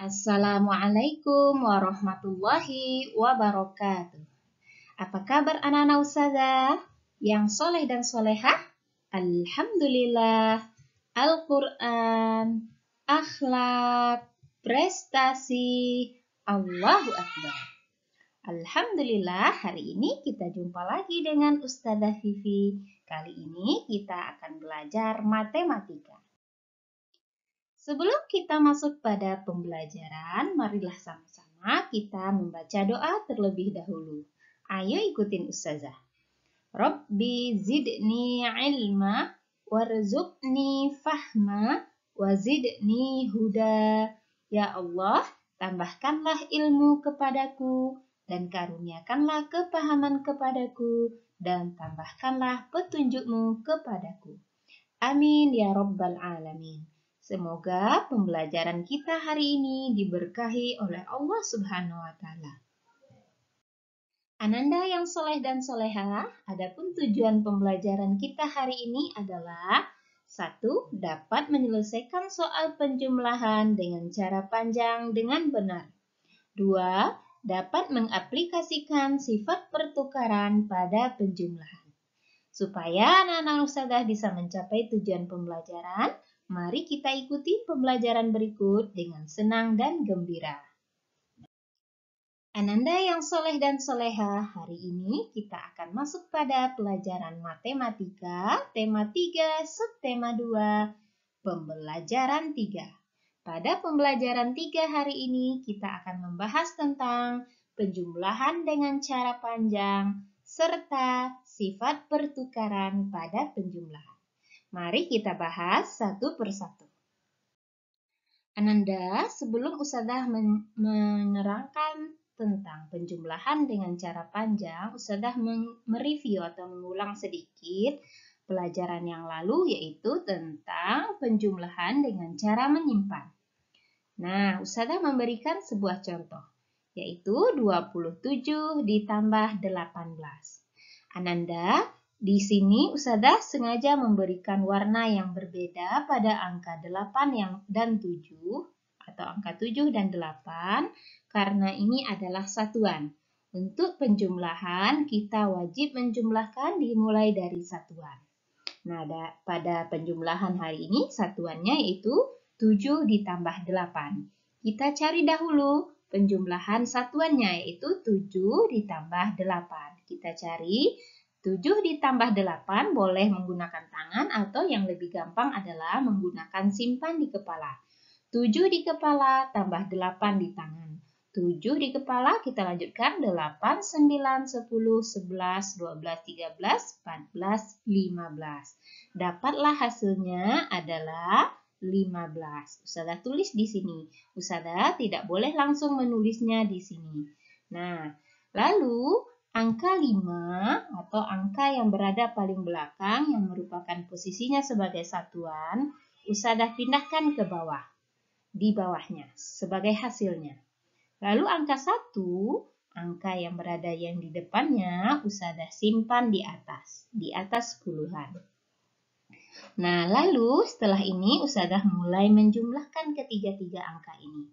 Assalamualaikum warahmatullahi wabarakatuh. Apa kabar anak-anak ustazah yang soleh dan solehah? Alhamdulillah, Al-Quran, akhlak, prestasi, Allahu Akbar. Alhamdulillah, hari ini kita jumpa lagi dengan Ustazah Vivi. Kali ini kita akan belajar matematika. Sebelum kita masuk pada pembelajaran, marilah sama-sama kita membaca doa terlebih dahulu. Ayo ikutin Ustazah. Rabbi zidni ilma, warzuqni fahma, wazidni huda. Ya Allah, tambahkanlah ilmu kepadaku, dan karuniakanlah kepahaman kepadaku, dan tambahkanlah petunjukmu kepadaku. Amin ya Rabbal Alamin. Semoga pembelajaran kita hari ini diberkahi oleh Allah Subhanahu wa Ta'ala. Ananda yang soleh dan soleha, adapun tujuan pembelajaran kita hari ini adalah 1. Dapat menyelesaikan soal penjumlahan dengan cara panjang dengan benar. 2. Dapat mengaplikasikan sifat pertukaran pada penjumlahan. Supaya anak-anak ustazah bisa mencapai tujuan pembelajaran, mari kita ikuti pembelajaran berikut dengan senang dan gembira. Ananda yang soleh dan soleha, hari ini kita akan masuk pada pelajaran matematika, tema 3, subtema 2, pembelajaran 3. Pada pembelajaran 3 hari ini kita akan membahas tentang penjumlahan dengan cara panjang, serta sifat pertukaran pada penjumlahan. Mari kita bahas satu persatu. Ananda, sebelum Ustazah menerangkan tentang penjumlahan dengan cara panjang, Ustazah mereview atau mengulang sedikit pelajaran yang lalu, yaitu tentang penjumlahan dengan cara menyimpan. Nah, Ustazah memberikan sebuah contoh, yaitu 27 ditambah 18. Ananda, di sini Ustazah sengaja memberikan warna yang berbeda pada angka 8 dan 7, atau angka 7 dan 8, karena ini adalah satuan. Untuk penjumlahan, kita wajib menjumlahkan dimulai dari satuan. Nah, pada penjumlahan hari ini, satuannya yaitu 7 ditambah 8. Kita cari dahulu penjumlahan satuannya, yaitu 7 ditambah 8. Kita cari 7 ditambah 8 boleh menggunakan tangan atau yang lebih gampang adalah menggunakan simpan di kepala. 7 di kepala tambah 8 di tangan. 7 di kepala kita lanjutkan 8, 9, 10, 11, 12, 13, 14, 15. Dapatlah hasilnya adalah 15. Ustazah tulis di sini. Ustazah tidak boleh langsung menulisnya di sini. Nah, lalu angka 5 atau angka yang berada paling belakang yang merupakan posisinya sebagai satuan, Ustazah pindahkan ke bawah, di bawahnya sebagai hasilnya. Lalu angka 1, angka yang berada yang di depannya, Ustazah simpan di atas puluhan. Nah, lalu setelah ini Ustazah mulai menjumlahkan ketiga-tiga angka ini.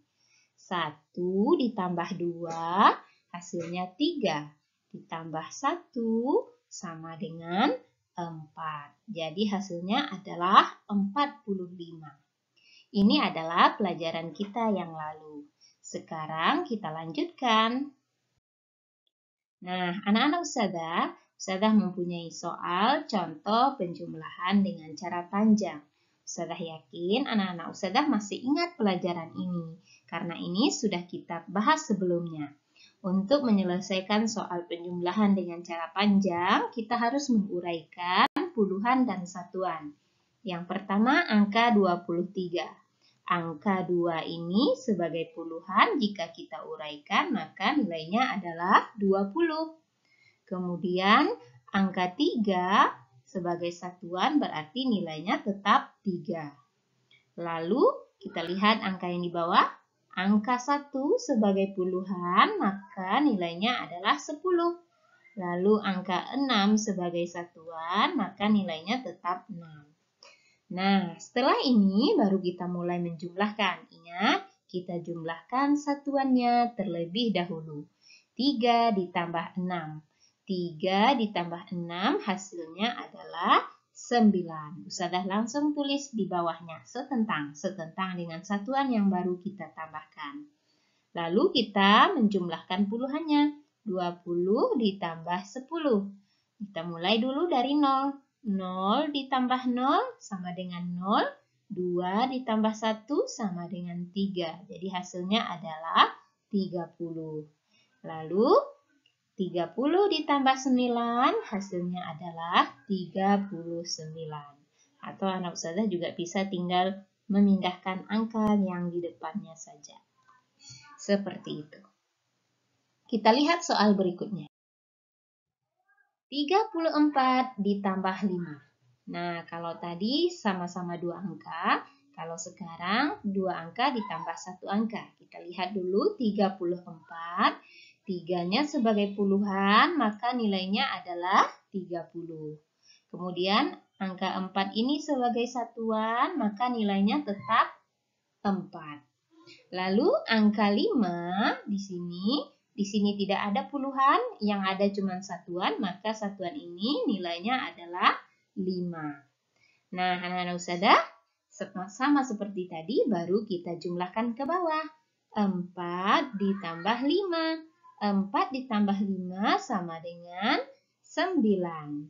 1 ditambah 2, hasilnya 3. Ditambah 1 sama dengan 4. Jadi hasilnya adalah 45. Ini adalah pelajaran kita yang lalu. Sekarang kita lanjutkan. Nah, anak-anak Ustazah mempunyai soal contoh penjumlahan dengan cara panjang. Ustazah yakin anak-anak Ustazah masih ingat pelajaran ini, karena ini sudah kita bahas sebelumnya. Untuk menyelesaikan soal penjumlahan dengan cara panjang, kita harus menguraikan puluhan dan satuan. Yang pertama, angka 23. Angka 2 ini sebagai puluhan, jika kita uraikan maka nilainya adalah 20. Kemudian angka 3 sebagai satuan berarti nilainya tetap 3. Lalu kita lihat angka yang di bawah. Angka 1 sebagai puluhan maka nilainya adalah 10. Lalu angka 6 sebagai satuan maka nilainya tetap 6. Nah, setelah ini baru kita mulai menjumlahkan. Ingat, Kita jumlahkan satuannya terlebih dahulu. 3 ditambah 6. 3 ditambah 6 hasilnya adalah 9. Ustazah langsung tulis di bawahnya setentang dengan satuan yang baru kita tambahkan. Lalu kita menjumlahkan puluhannya. 20 ditambah 10. Kita mulai dulu dari 0. 0 ditambah 0 sama dengan 0. 2 ditambah 1 sama dengan 3. Jadi hasilnya adalah 30. Lalu 30 ditambah 9 hasilnya adalah 39. Atau anak ustazah juga bisa tinggal memindahkan angka yang di depannya saja. Seperti itu. Kita lihat soal berikutnya. 34 ditambah 5. Nah, kalau tadi sama-sama 2 angka, kalau sekarang 2 angka ditambah 1 angka. Kita lihat dulu 34. 3-nya sebagai puluhan, maka nilainya adalah 30. Kemudian angka 4 ini sebagai satuan, maka nilainya tetap 4. Lalu angka 5 di sini tidak ada puluhan, yang ada cuma satuan, maka satuan ini nilainya adalah 5. Nah, anak-anak ustazah, sama seperti tadi, baru kita jumlahkan ke bawah. 4 ditambah 5. 4 ditambah 5 sama dengan 9.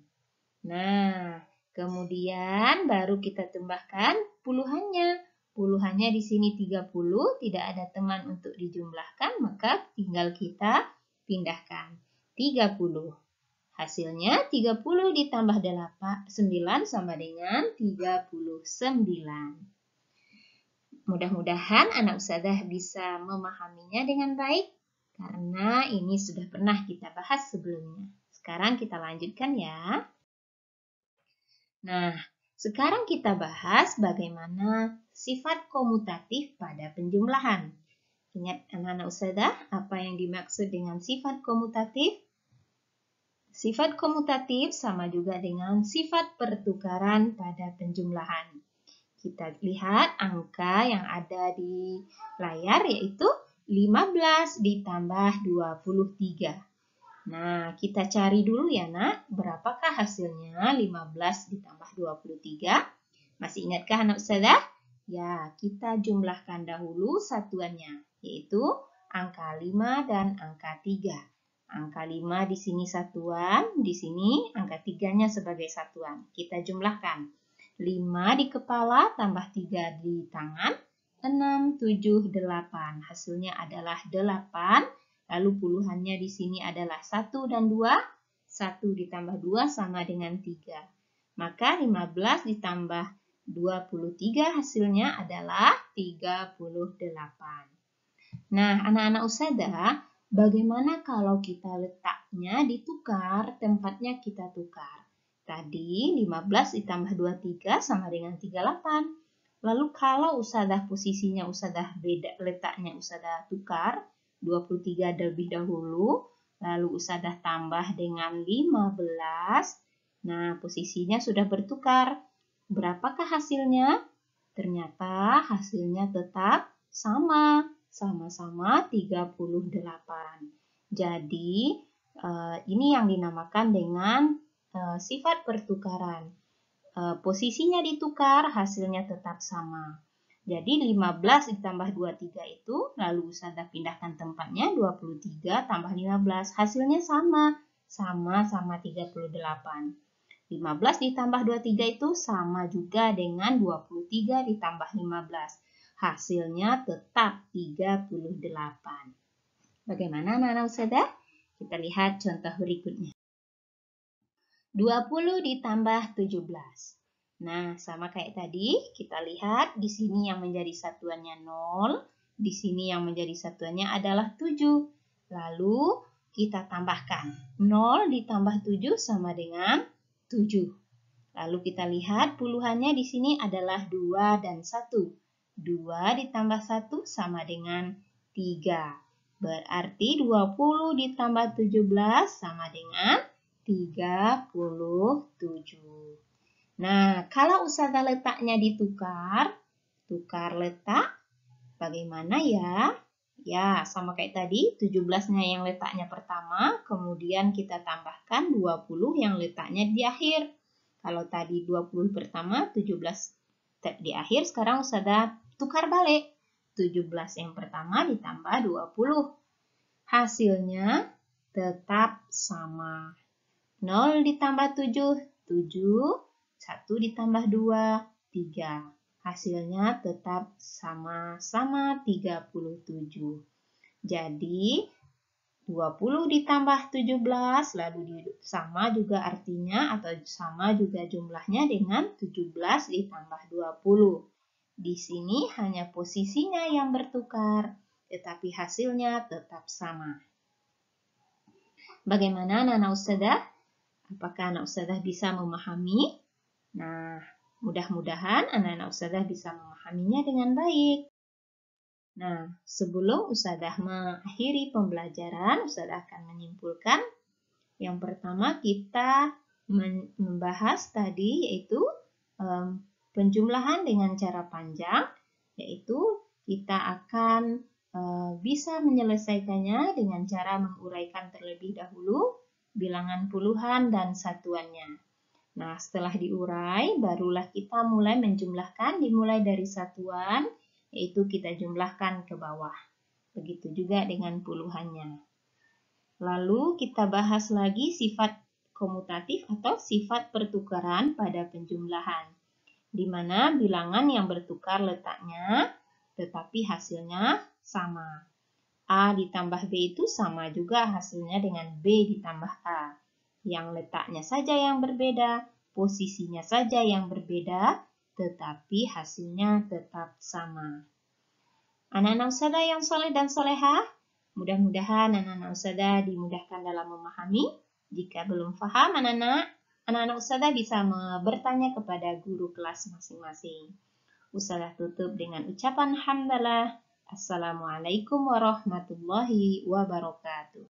Nah, kemudian baru kita tambahkan puluhannya. Puluhannya di sini 30, tidak ada teman untuk dijumlahkan, maka tinggal kita pindahkan. 30. Hasilnya 30 ditambah 9 sama dengan 39. Mudah-mudahan anak ustazah bisa memahaminya dengan baik, karena ini sudah pernah kita bahas sebelumnya. Sekarang kita lanjutkan ya. Nah, sekarang kita bahas bagaimana sifat komutatif pada penjumlahan. Ingat anak-anak ustazah, apa yang dimaksud dengan sifat komutatif? Sifat komutatif sama juga dengan sifat pertukaran pada penjumlahan. Kita lihat angka yang ada di layar yaitu 15 ditambah 23. Nah, kita cari dulu ya nak, berapakah hasilnya 15 ditambah 23? Masih ingatkah anak ustazah? Ya, kita jumlahkan dahulu satuannya, yaitu angka 5 dan angka 3. Angka 5 di sini satuan, di sini angka 3-nya sebagai satuan. Kita jumlahkan. 5 di kepala tambah 3 di tangan, 6, 7, 8. Hasilnya adalah 8. Lalu puluhannya di sini adalah 1 dan 2. 1 ditambah 2 sama dengan 3. Maka 15 ditambah 23 hasilnya adalah 38. Nah, anak-anak ustazah, bagaimana kalau kita letaknya ditukar, tempatnya kita tukar? Tadi 15 ditambah 23 sama dengan 38. Lalu kalau ustazah posisinya ustazah beda, letaknya ustazah tukar, 23 terlebih dahulu, lalu ustazah tambah dengan 15. Nah, posisinya sudah bertukar. Berapakah hasilnya? Ternyata hasilnya tetap sama-sama 38. Jadi, ini yang dinamakan dengan sifat pertukaran. Posisinya ditukar, hasilnya tetap sama. Jadi 15 ditambah 23 itu, lalu ustazah pindahkan tempatnya, 23 tambah 15. Hasilnya sama 38. 15 ditambah 23 itu sama juga dengan 23 ditambah 15. Hasilnya tetap 38. Bagaimana anak-anak ustazah? Kita lihat contoh berikutnya. 20 ditambah 17. Nah, sama kayak tadi, kita lihat di sini yang menjadi satuannya 0, di sini yang menjadi satuannya adalah 7. Lalu kita tambahkan 0 ditambah 7 sama dengan 7. Lalu kita lihat puluhannya di sini adalah 2 dan 1. 2 ditambah 1 sama dengan 3. Berarti 20 ditambah 17 sama dengan 37. Nah, kalau ustazah letaknya ditukar, tukar letak, Bagaimana ya? Ya, sama kayak tadi, 17-nya yang letaknya pertama, kemudian kita tambahkan 20 yang letaknya di akhir. Kalau tadi 20 pertama, 17 di akhir, sekarang Ustazah tukar balik. 17 yang pertama ditambah 20. Hasilnya tetap sama. 0 ditambah 7, 7. 1 ditambah 2, 3. Hasilnya tetap sama-sama 37. Jadi 20 ditambah 17 lalu sama juga artinya atau sama juga jumlahnya dengan 17 ditambah 20. Di sini hanya posisinya yang bertukar, tetapi hasilnya tetap sama. Bagaimana anak-anak Ustazah? Apakah anak Ustazah bisa memahami? Nah, mudah-mudahan anak-anak Ustazah bisa memahaminya dengan baik. Nah, sebelum Ustazah mengakhiri pembelajaran, Ustazah akan menyimpulkan. Yang pertama kita membahas tadi yaitu penjumlahan dengan cara panjang, yaitu kita akan bisa menyelesaikannya dengan cara menguraikan terlebih dahulu bilangan puluhan dan satuannya. Nah, setelah diurai, barulah kita mulai menjumlahkan, dimulai dari satuan, yaitu kita jumlahkan ke bawah. Begitu juga dengan puluhannya. Lalu kita bahas lagi sifat komutatif atau sifat pertukaran pada penjumlahan, di mana bilangan yang bertukar letaknya, tetapi hasilnya sama. A ditambah B itu sama juga hasilnya dengan B ditambah A. Yang letaknya saja yang berbeda, posisinya saja yang berbeda, tetapi hasilnya tetap sama. Anak-anak Ustazah yang soleh dan solehah, mudah-mudahan anak-anak Ustazah dimudahkan dalam memahami. Jika belum paham anak-anak Ustazah bisa bertanya kepada guru kelas masing-masing. Ustazah tutup dengan ucapan hamdalah. Assalamualaikum warahmatullahi wabarakatuh.